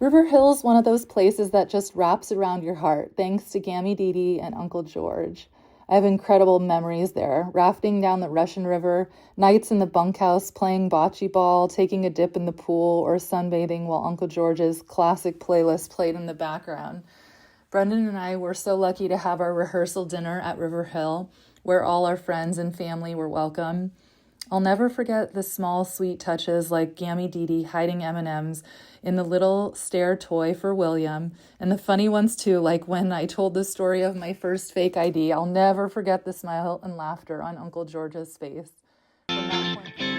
River Hill's one of those places that just wraps around your heart, thanks to Gammy Dee and Uncle George. I have incredible memories there, rafting down the Russian River, nights in the bunkhouse, playing bocce ball, taking a dip in the pool, or sunbathing while Uncle George's classic playlist played in the background. Brendan and I were so lucky to have our rehearsal dinner at River Hill, where all our friends and family were welcome. I'll never forget the small, sweet touches like Gammy Dee hiding M&Ms in the little stair toy for William, and the funny ones too, like when I told the story of my first fake ID. I'll never forget the smile and laughter on Uncle George's face. From that point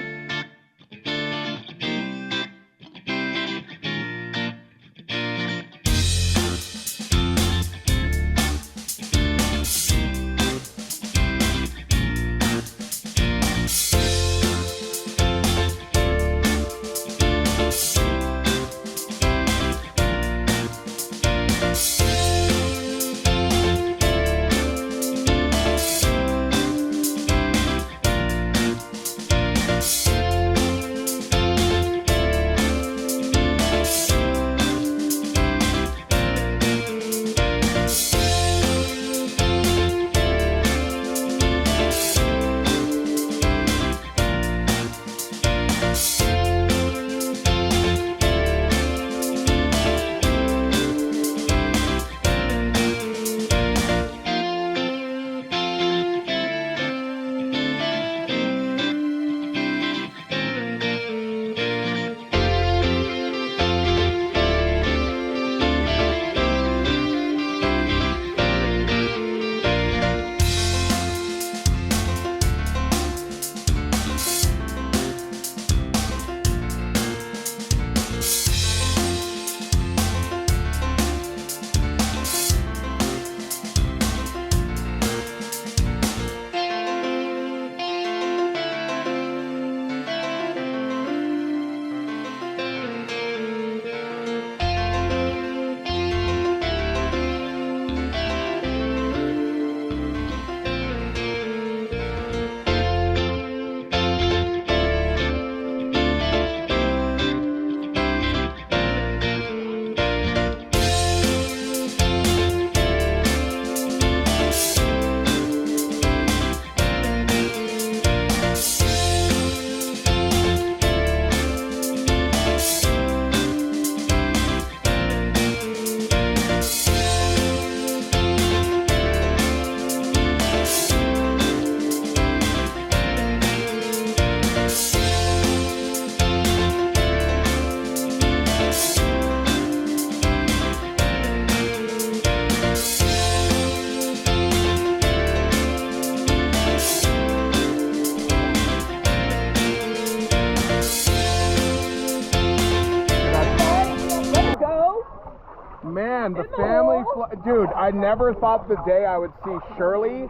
Man, the family, dude, I never thought the day I would see Shirley,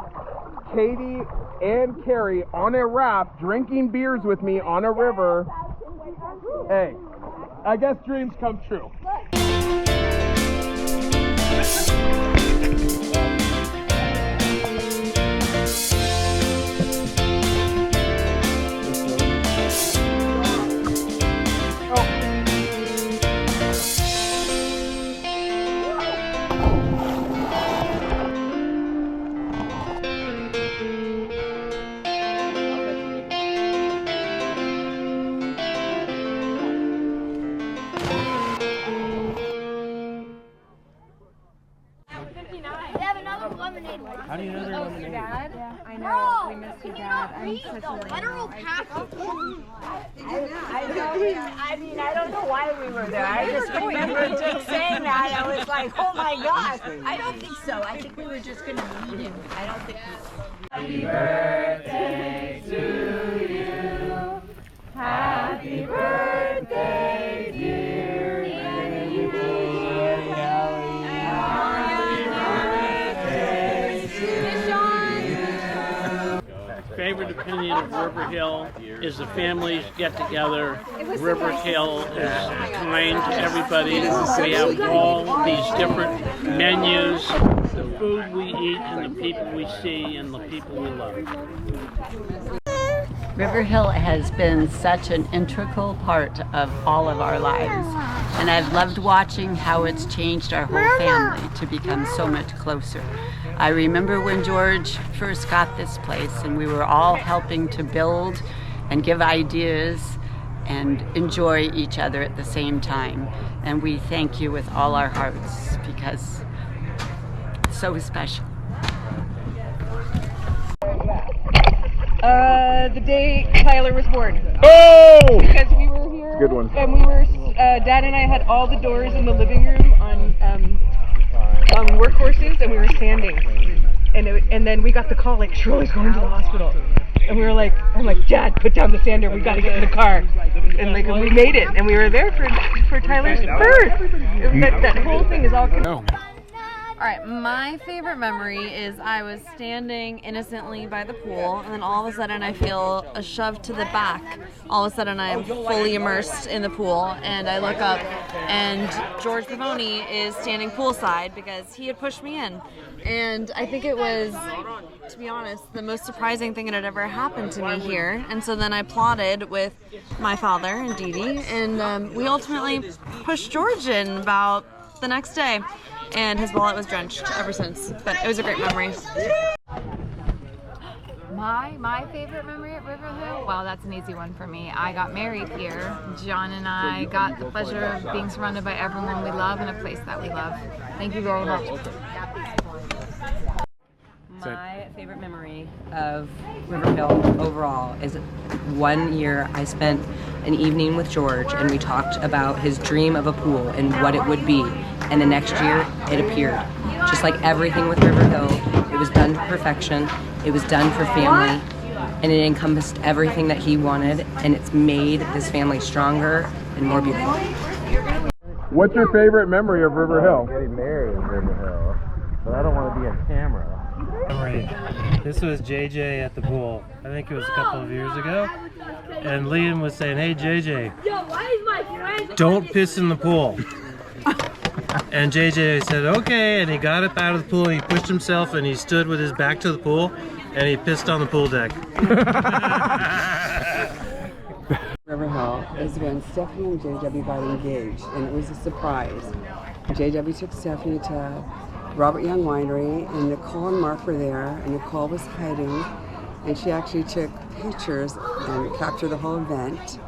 Katie, and Carrie on a raft drinking beers with me on a river. Hey, I guess dreams come true. How do you know they're lemonade? Dad? Yeah, I know. We missed your dad. I'm such a literal package. I mean, I don't know why we were there. I just remember just saying that. I was like, oh my gosh. I don't think so. I think we were just going to meet him. I don't think Happy birthday to you. Happy birthday, dear Katie. Favorite opinion of River Hill is the families get together. River Hill is kind to everybody. We have all these different menus, the food we eat and the people we see and the people we love. River Hill has been such an integral part of all of our lives, and I've loved watching how it's changed our whole family to become so much closer. I remember when George first got this place and we were all helping to build and give ideas and enjoy each other at the same time. And we thank you with all our hearts because it's so special. The day Tyler was born. Oh! Because we were here. Good one. And we were, Dad and I had all the doors in the living room on workhorses, and we were sanding. And then we got the call, like, Shirley's going to the hospital. And we were like, I'm like, Dad, put down the sander, we gotta get in the car. And like, we made it, and we were there for Tyler's birth. That whole thing is all connected. Alright, my favorite memory is I was standing innocently by the pool, and then all of a sudden I feel a shove to the back. All of a sudden I'm fully immersed in the pool, and I look up, and George Pavoni is standing poolside because he had pushed me in. And I think it was, to be honest, the most surprising thing that had ever happened to me here. And so then I plotted with my father and Dee Dee, and we ultimately pushed George in about the next day. And his wallet was drenched ever since. But it was a great memory. My favorite memory at River Hill? Well, that's an easy one for me. I got married here. John and I got the pleasure of being surrounded by everyone we love in a place that we love. Thank you very much. My favorite memory of River Hill overall is 1 year I spent an evening with George and we talked about his dream of a pool and what it would be. And the next year it appeared. Just like everything with River Hill, it was done to perfection, it was done for family, and it encompassed everything that he wanted, and it's made this family stronger and more beautiful. What's your favorite memory of River Hill? Getting married in River Hill, but I don't want to be on camera. This was JJ at the pool. I think it was a couple of years ago. And Liam was saying, hey JJ, don't piss in the pool. And JJ said, okay, and he got up out of the pool, and he pushed himself, and he stood with his back to the pool, and he pissed on the pool deck. River Hill is when Stephanie and JW got engaged, and it was a surprise. JW took Stephanie to Robert Young Winery, and Nicole and Mark were there, and Nicole was hiding, and she actually took pictures and captured the whole event.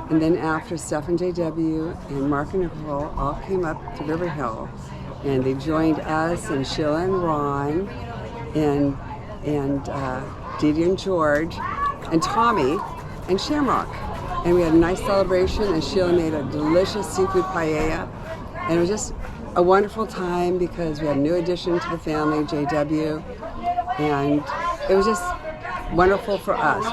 And then after, Steph and JW and Mark and Nicole all came up to River Hill, and they joined us and Sheila and Ron and Dee Dee and George and Tommy and Shamrock. And we had a nice celebration, and Sheila made a delicious seafood paella, and it was just a wonderful time because we had a new addition to the family, JW, and it was just wonderful for us.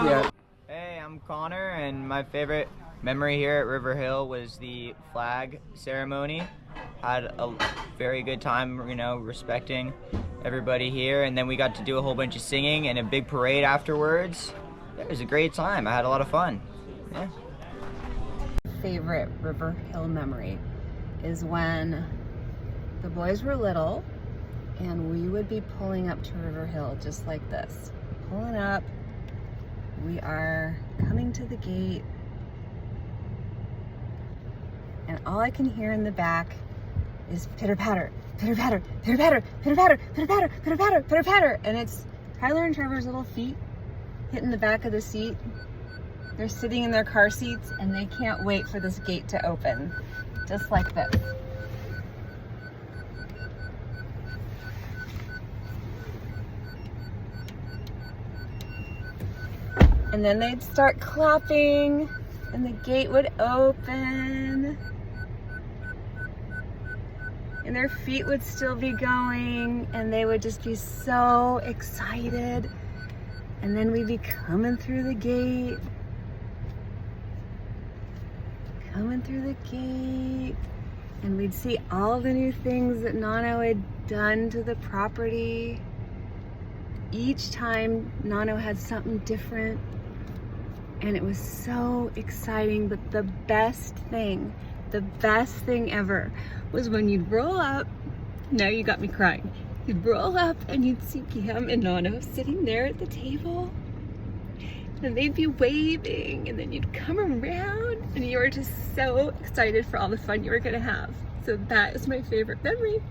Hey, I'm Connor, and my favorite memory here at River Hill was the flag ceremony. Had a very good time, you know, respecting everybody here, and then we got to do a whole bunch of singing and a big parade afterwards. It was a great time. I had a lot of fun. Yeah. Favorite River Hill memory is when the boys were little and we would be pulling up to River Hill just like this. Pulling up, we are coming to the gate, and all I can hear in the back is pitter patter, pitter patter, pitter patter, pitter patter, pitter patter, pitter patter, pitter patter, and it's Tyler and Trevor's little feet hitting the back of the seat. They're sitting in their car seats and they can't wait for this gate to open, just like this. And then they'd start clapping and the gate would open and their feet would still be going and they would just be so excited. And then we'd be coming through the gate, and we'd see all the new things that Nano had done to the property. Each time Nano had something different, and it was so exciting. But the best thing ever was when you'd roll up. Now you got me crying. You'd roll up and you'd see Pam and Nano sitting there at the table, and they'd be waving, and then you'd come around and you were just so excited for all the fun you were gonna have. So that is my favorite memory.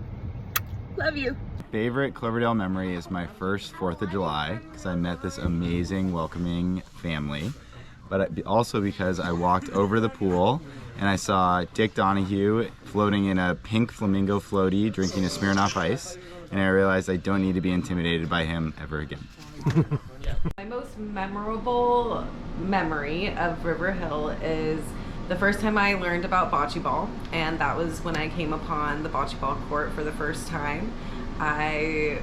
Love you. Favorite Cloverdale memory is my first 4th of July because I met this amazing, welcoming family. But also because I walked over to the pool and I saw Dick Donahue floating in a pink flamingo floaty drinking a Smirnoff Ice, and I realized I don't need to be intimidated by him ever again. My most memorable memory of River Hill is the first time I learned about bocce ball, and that was when I came upon the bocce ball court for the first time. I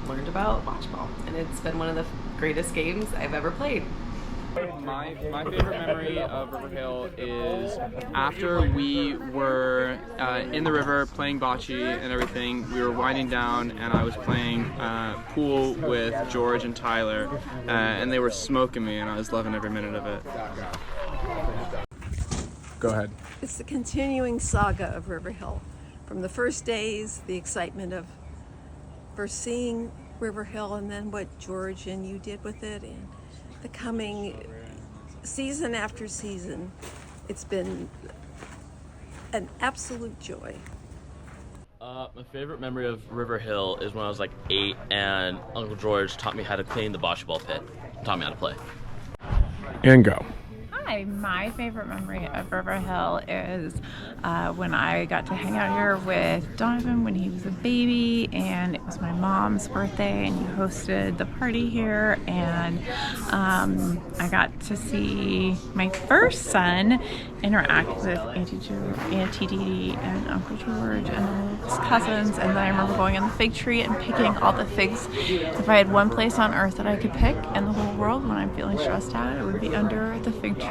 learned about bocce ball, and it's been one of the greatest games I've ever played. My favorite memory of River Hill is after we were in the river playing bocce and everything, we were winding down and I was playing pool with George and Tyler, and they were smoking me and I was loving every minute of it. Go ahead. It's the continuing saga of River Hill. From the first days, the excitement of first seeing River Hill, and then what George and you did with it, and the coming season after season. It's been an absolute joy. My favorite memory of River Hill is when I was like 8 and Uncle George taught me how to clean the bocce ball pit. Taught me how to play. And go. Hi, my favorite memory of River Hill is when I got to hang out here with Donovan when he was a baby, and it was my mom's birthday and you hosted the party here, and I got to see my first son interact with Auntie Dee Dee and Uncle George and all his cousins, and then I remember going on the fig tree and picking all the figs. If I had one place on earth that I could pick in the whole world when I'm feeling stressed out, it would be under the fig tree,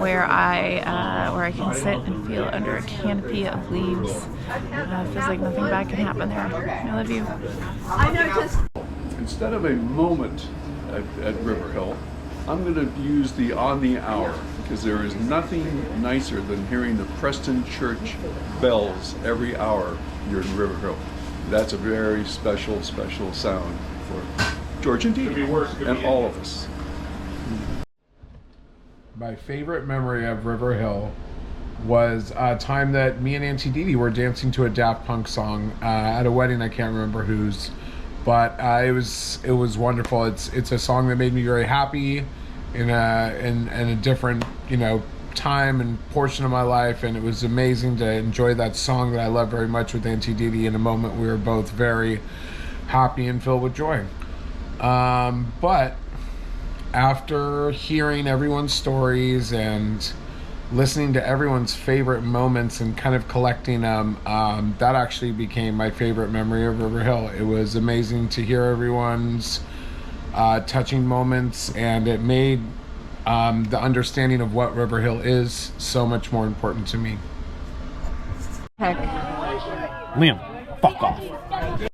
where I can sit and feel under a canopy of leaves. It feels like nothing bad can happen there. I love you. Instead of a moment at River Hill, I'm going to use the on the hour, because there is nothing nicer than hearing the Preston Church bells every hour here in River Hill. That's a very special, special sound for George and Dee and all of us. My favorite memory of River Hill was a time that me and Auntie Dee Dee were dancing to a Daft Punk song at a wedding. I can't remember whose, but it was wonderful. It's a song that made me very happy in a different time and portion of my life, and it was amazing to enjoy that song that I love very much with Auntie Dee Dee in a moment we were both very happy and filled with joy. But after hearing everyone's stories and listening to everyone's favorite moments and kind of collecting them, that actually became my favorite memory of River Hill. It was amazing to hear everyone's touching moments, and it made the understanding of what River Hill is so much more important to me. Heck. Liam, fuck off.